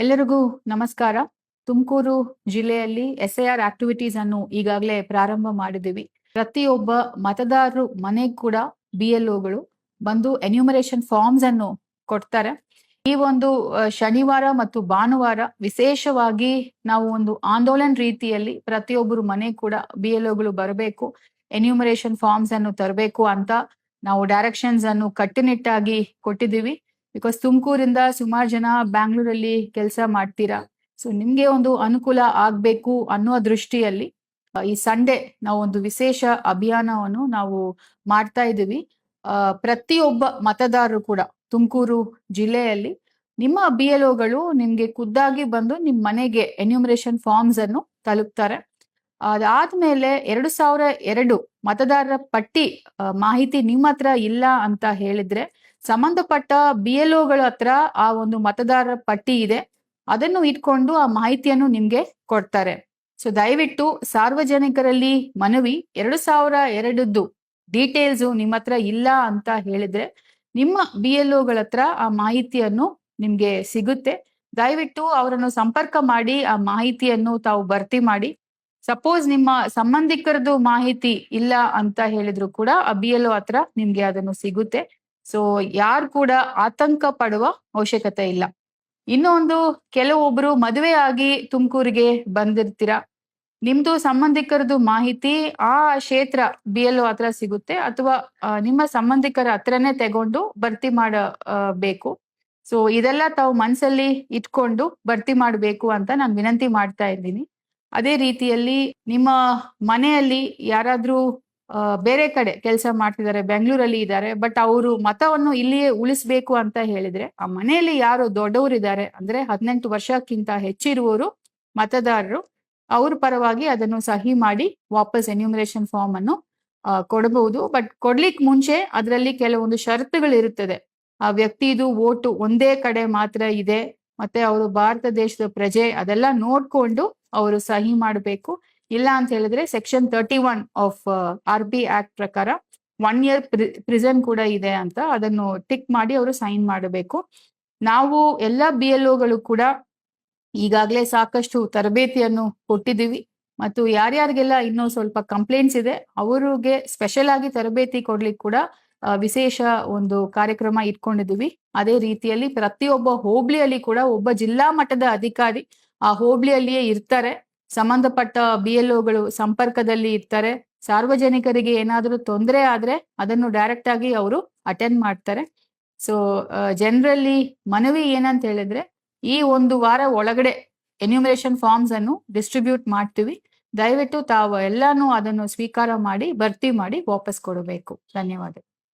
ಎಲ್ಲರಿಗೂ ನಮಸ್ಕಾರ. ತುಮಕೂರು ಜಿಲ್ಲೆಯಲ್ಲಿ SIR ಆಕ್ಟಿವಿಟೀಸ್ ಅನ್ನು ಈಗಾಗಲೇ ಪ್ರಾರಂಭ ಮಾಡಿದ್ದೀವಿ. ಪ್ರತಿಯೊಬ್ಬ ಮತದಾರರು ಮನೆಗೆ ಕೂಡ BLOಗಳು ಬಂದು ಎನ್ಯೂಮರೇಷನ್ ಫಾರ್ಮ್ಸ್ ಅನ್ನು ಕೊಡ್ತಾರೆ. ಈ ಒಂದು ಶನಿವಾರ ಮತ್ತು ಭಾನುವಾರ ವಿಶೇಷವಾಗಿ ನಾವು ಒಂದು ಆಂದೋಲನ ರೀತಿಯಲ್ಲಿ ಪ್ರತಿಯೊಬ್ಬರು ಮನೆ ಕೂಡ BLOಗಳು ಬರಬೇಕು, ಎನ್ಯೂಮರೇಷನ್ ಫಾರ್ಮ್ಸ್ ಅನ್ನು ತರಬೇಕು ಅಂತ ನಾವು ಡೈರೆಕ್ಷನ್ಸ್ ಅನ್ನು ಕಟ್ಟುನಿಟ್ಟಾಗಿ ಕೊಟ್ಟಿದ್ದೀವಿ. ಬಿಕಾಸ್ ತುಮಕೂರಿಂದ ಸುಮಾರು ಜನ ಬ್ಯಾಂಗ್ಳೂರಲ್ಲಿ ಕೆಲಸ ಮಾಡ್ತೀರಾ. ಸೊ ನಿಮ್ಗೆ ಒಂದು ಅನುಕೂಲ ಆಗ್ಬೇಕು ಅನ್ನೋ ದೃಷ್ಟಿಯಲ್ಲಿ ಈ ಸಂಡೇ ನಾವು ಒಂದು ವಿಶೇಷ ಅಭಿಯಾನವನ್ನು ನಾವು ಮಾಡ್ತಾ ಇದ್ದೀವಿ. ಪ್ರತಿಯೊಬ್ಬ ಮತದಾರರು ಕೂಡ ತುಮಕೂರು ಜಿಲ್ಲೆಯಲ್ಲಿ ನಿಮ್ಮ BLOಗಳು ನಿಮ್ಗೆ ಖುದ್ದಾಗಿ ಬಂದು ನಿಮ್ ಮನೆಗೆ ಎನ್ಯೂಮರೇಷನ್ ಫಾರ್ಮ್ಸ್ ಅನ್ನು ತಲುಪ್ತಾರೆ. ಅದಾದ್ಮೇಲೆ 2002 ಮತದಾರರ ಪಟ್ಟಿ ಮಾಹಿತಿ ನಿಮ್ಮ ಹತ್ರ ಇಲ್ಲ ಅಂತ ಹೇಳಿದ್ರೆ ಸಂಬಂಧಪಟ್ಟ BLOಗಳ ಹತ್ರ ಆ ಒಂದು ಮತದಾರರ ಪಟ್ಟಿ ಇದೆ, ಅದನ್ನು ಇಟ್ಕೊಂಡು ಆ ಮಾಹಿತಿಯನ್ನು ನಿಮ್ಗೆ ಕೊಡ್ತಾರೆ. ಸೊ ದಯವಿಟ್ಟು ಸಾರ್ವಜನಿಕರಲ್ಲಿ ಮನವಿ, 2002 ಡೀಟೇಲ್ಸ್ ನಿಮ್ಮ ಹತ್ರ ಇಲ್ಲ ಅಂತ ಹೇಳಿದ್ರೆ ನಿಮ್ಮ BLOಗಳ ಹತ್ರ ಆ ಮಾಹಿತಿಯನ್ನು ನಿಮ್ಗೆ ಸಿಗುತ್ತೆ. ದಯವಿಟ್ಟು ಅವರನ್ನು ಸಂಪರ್ಕ ಮಾಡಿ ಆ ಮಾಹಿತಿಯನ್ನು ತಾವು ಭರ್ತಿ ಮಾಡಿ. ಸಪೋಸ್ ನಿಮ್ಮ ಸಂಬಂಧಿಕರದ್ದು ಮಾಹಿತಿ ಇಲ್ಲ ಅಂತ ಹೇಳಿದ್ರು ಕೂಡ ಆ BLO ಹತ್ರ ನಿಮ್ಗೆ ಅದನ್ನು ಸಿಗುತ್ತೆ. ಸೊ ಯಾರು ಕೂಡ ಆತಂಕ ಪಡುವ ಅವಶ್ಯಕತೆ ಇಲ್ಲ. ಇನ್ನೊಂದು, ಕೆಲವೊಬ್ರು ಮದುವೆ ಆಗಿ ತುಮಕೂರಿಗೆ ಬಂದಿರ್ತೀರಾ, ನಿಮ್ದು ಸಂಬಂಧಿಕರದ್ದು ಮಾಹಿತಿ ಆ ಕ್ಷೇತ್ರ BLO ಹತ್ರ ಸಿಗುತ್ತೆ, ಅಥವಾ ನಿಮ್ಮ ಸಂಬಂಧಿಕರ ಹತ್ರನೇ ತಗೊಂಡು ಭರ್ತಿ ಮಾಡಬೇಕು. ಸೊ ಇದೆಲ್ಲ ತಾವು ಮನಸ್ಸಲ್ಲಿ ಇಟ್ಕೊಂಡು ಭರ್ತಿ ಮಾಡಬೇಕು ಅಂತ ನಾನು ವಿನಂತಿ ಮಾಡ್ತಾ ಇದ್ದೀನಿ. ಅದೇ ರೀತಿಯಲ್ಲಿ ನಿಮ್ಮ ಮನೆಯಲ್ಲಿ ಯಾರಾದ್ರೂ ಬೇರೆ ಕಡೆ ಕೆಲಸ ಮಾಡ್ತಿದ್ದಾರೆ, ಬೆಂಗಳೂರಲ್ಲಿ ಇದ್ದಾರೆ, ಬಟ್ ಅವರು ಮತವನ್ನು ಇಲ್ಲಿಯೇ ಉಳಿಸ್ಬೇಕು ಅಂತ ಹೇಳಿದ್ರೆ ಆ ಮನೆಯಲ್ಲಿ ಯಾರು ದೊಡ್ಡವರಿದ್ದಾರೆ ಅಂದ್ರೆ 18 ವರ್ಷಕ್ಕಿಂತ ಹೆಚ್ಚಿರುವವರು ಮತದಾರರು, ಅವ್ರ ಪರವಾಗಿ ಅದನ್ನು ಸಹಿ ಮಾಡಿ ವಾಪಸ್ ಎನ್ಯೂಮರೇಷನ್ ಫಾರ್ಮ್ ಅನ್ನು ಕೊಡಬಹುದು. ಬಟ್ ಕೊಡ್ಲಿಕ್ಕೆ ಮುಂಚೆ ಅದರಲ್ಲಿ ಕೆಲವೊಂದು ಷರತ್ತುಗಳು ಇರುತ್ತದೆ. ಆ ವ್ಯಕ್ತಿದು ವೋಟು ಒಂದೇ ಕಡೆ ಮಾತ್ರ ಇದೆ, ಮತ್ತೆ ಅವರು ಭಾರತ ದೇಶದ ಪ್ರಜೆ, ಅದೆಲ್ಲ ನೋಡ್ಕೊಂಡು ಅವರು ಸಹಿ ಮಾಡಬೇಕು. ಇಲ್ಲ ಅಂತ ಹೇಳಿದ್ರೆ ಸೆಕ್ಷನ್ 31 ಆಫ್ RP ಆಕ್ಟ್ ಪ್ರಕಾರ 1 year ಪ್ರಿಸನ್ ಕೂಡ ಇದೆ ಅಂತ ಅದನ್ನು ಟಿಕ್ ಮಾಡಿ ಅವರು ಸೈನ್ ಮಾಡಬೇಕು. ನಾವು ಎಲ್ಲ BLOಗಳು ಕೂಡ ಈಗಾಗಲೇ ಸಾಕಷ್ಟು ತರಬೇತಿಯನ್ನು ಕೊಟ್ಟಿದ್ದೀವಿ, ಮತ್ತು ಯಾರ್ಯಾರಿಗೆಲ್ಲ ಇನ್ನೂ ಸ್ವಲ್ಪ ಕಂಪ್ಲೇಂಟ್ಸ್ ಇದೆ ಅವರಿಗೆ ಸ್ಪೆಷಲ್ ಆಗಿ ತರಬೇತಿ ಕೊಡ್ಲಿಕ್ಕೆ ಕೂಡ ವಿಶೇಷ ಒಂದು ಕಾರ್ಯಕ್ರಮ ಇಟ್ಕೊಂಡಿದ್ದೀವಿ. ಅದೇ ರೀತಿಯಲ್ಲಿ ಪ್ರತಿಯೊಬ್ಬ ಹೋಬಳಿಯಲ್ಲಿ ಕೂಡ ಒಬ್ಬ ಜಿಲ್ಲಾ ಮಟ್ಟದ ಅಧಿಕಾರಿ ಆ ಹೋಬಳಿಯಲ್ಲಿಯೇ ಇರ್ತಾರೆ. ಸಂಬಂಧಪಟ್ಟ BLOಗಳು ಸಂಪರ್ಕದಲ್ಲಿ ಇರ್ತಾರೆ. ಸಾರ್ವಜನಿಕರಿಗೆ ಏನಾದರೂ ತೊಂದರೆ ಆದ್ರೆ ಅದನ್ನು ಡೈರೆಕ್ಟ್ ಆಗಿ ಅವರು ಅಟೆಂಡ್ ಮಾಡ್ತಾರೆ. ಸೊ ಜನರಲಿ ಮನವಿ ಏನಂತ ಹೇಳಿದ್ರೆ, ಈ ಒಂದು ವಾರ ಒಳಗಡೆ ಎನ್ಯೂಮರೇಷನ್ ಫಾರ್ಮ್ಸ್ ಅನ್ನು ಡಿಸ್ಟ್ರಿಬ್ಯೂಟ್ ಮಾಡ್ತೀವಿ. ದಯವಿಟ್ಟು ತಾವು ಎಲ್ಲಾನು ಅದನ್ನು ಸ್ವೀಕಾರ ಮಾಡಿ ಭರ್ತಿ ಮಾಡಿ ವಾಪಸ್ ಕೊಡಬೇಕು. ಧನ್ಯವಾದ.